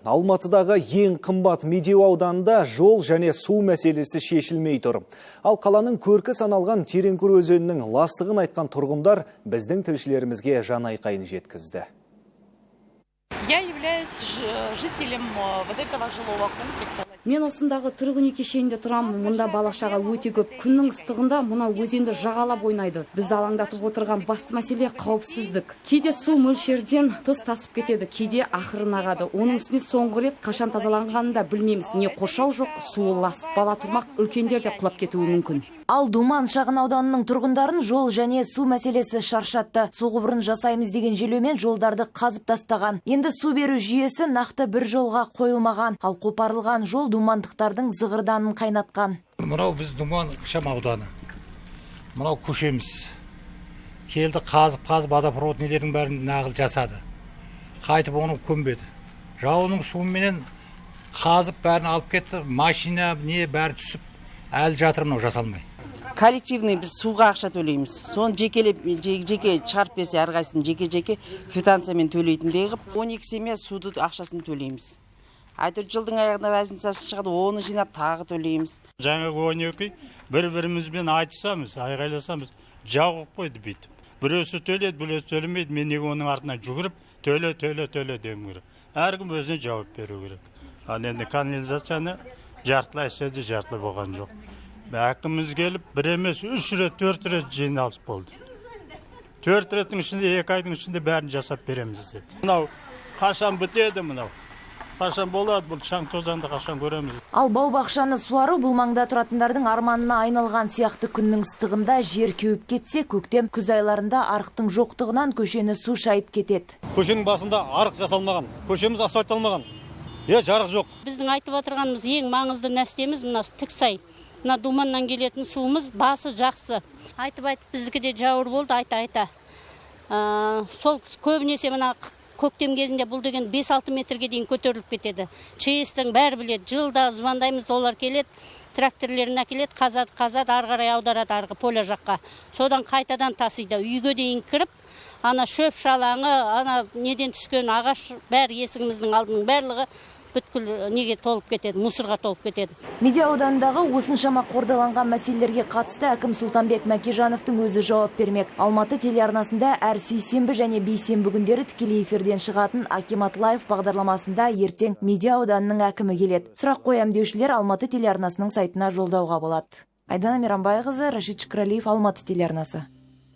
Алматыдағы ең қымбат Медеу ауданында жол және су мәселесі шешілмей тұр. Ал қаланың көркі саналған Тереңкөл өзенінің ластығын айтқан тұрғындар біздің тілшілерімізге жанайқайын жеткізді. Я являюсь жителем вот этого жилого комплекса. Мен осындағы тұрғын үй кешенінде тұрамын. Мұнда балашаға өте көп. Күннің ыстығында мына өзенді жағалап ойнайды. Бізді алаңдатып отырған басты мәселе қауіпсіздік. Кейде су мөлшерден тыс тасып кетеді, кейде ақырын ағады. Оның үстіне соңғы рет қашан тазаланғанын да білмейміз. Не қоршау жоқ, суы лас. Бала тұрмақ, үлкендер де құлап кетуі мүмкін. Ал Думан шағын ауданының тұрғындарын жол және су мәселесі шаршатты. Су құбырын жасаймыз деген желеумен жолдарды қазып тастаған. Енді су беру жүйесі нақты бір жолға қойылмаған. Ал қопарылған жол думандықтардың зығырданын қайнатқан. Мынау біз Думан ықшам ауданы. Мынау көшеміз. Келді қазып водопровод нелердің бәрін нағыл жасады. Қайтып оны көмбеді. Жауының суыменен қазып бәрін алып кетті. Машина не бәрі түсіп әлі жатыр мынау жасалмай. Коллективный біз суға ақша төлейміз. Соны жеке шығарып берсе әрқайсысын жеке квитанциямен төлейтіндей қып, 12 семья суды ақшасын төлейміз. Әйтеуір жылдың аяғында разницасы шығады, оны жинап тағы төлейміз. Жаңағы 12 бір-бірімізбен айтысамыз, айғайласамыз, жауып қойды бүйтіп. Біреусі төледі, біреусі төлемейді, мен неге оның артынан жүгіріп, төле деуім керек. Әркім өзіне жауап беру керек. Ал енді канализацияны жартылай істеді, жартылай болған жоқ. Әкіміміз келіп, бір емес 3 рет, 4 рет жиналыс болды. 4 реттің ішінде, 2 айдың ішінде бәрін жасап береміз деді. Мынау қашан бітеді мынау? Қашан болады, бұл шаң тозаңды қашан көреміз. Ал бау-бақшаны суару бұл маңда тұратындардың арманына айналған сияқты. Күннің ыстығында жер кеуіп кетсе, көктем күз айларында арықтың жоқтығынан көшені су шайып кетеді. Көшенің басында арық жасалмаған, көшеміз асфальтталмаған. Жарық жоқ. Біздің айтып отырғанымыз ең маңызды нәрсеміз мына Тіксай. Мына Думаннан келетін суымыз басы жақсы. Айтып біздікі де жауыр болды, айта. Сол көбінесе мына көктем кезінде бұл деген 5-6 метрге дейін көтеріліп кетеді. ЧС-тің бәрі біледі, жылда звондаймыз, олар келеді, тракторлерін әкеледі, қазады, ары қарай аударады арғы поля жаққа. Содан қайтадан тасиды, үйге дейін кіріп, ана шөп шалаңы, ана неден түскен ағаш бәрі есігіміздің алдының барлығы бүткіл неге толып кетеді, мусырға толып кетеді. Медеу ауданындағы осыншама қордаланған мәселелерге қатысты әкім Сұлтанбек Мәкежановтың өзі жауап бермек. Алматы телеарнасында әр сейсенбі және бейсенбі күндері тікелей эфирден шығатын Акимат Лайф бағдарламасында ертең Медеу ауданының әкімі келеді. Сұрақ қоям деушілер Алматы телеарнасының сайтына жолдауға болады. Айдана Мейрамбайқызы, Рашид Шүкірәлиев, Алматы телеарнасы.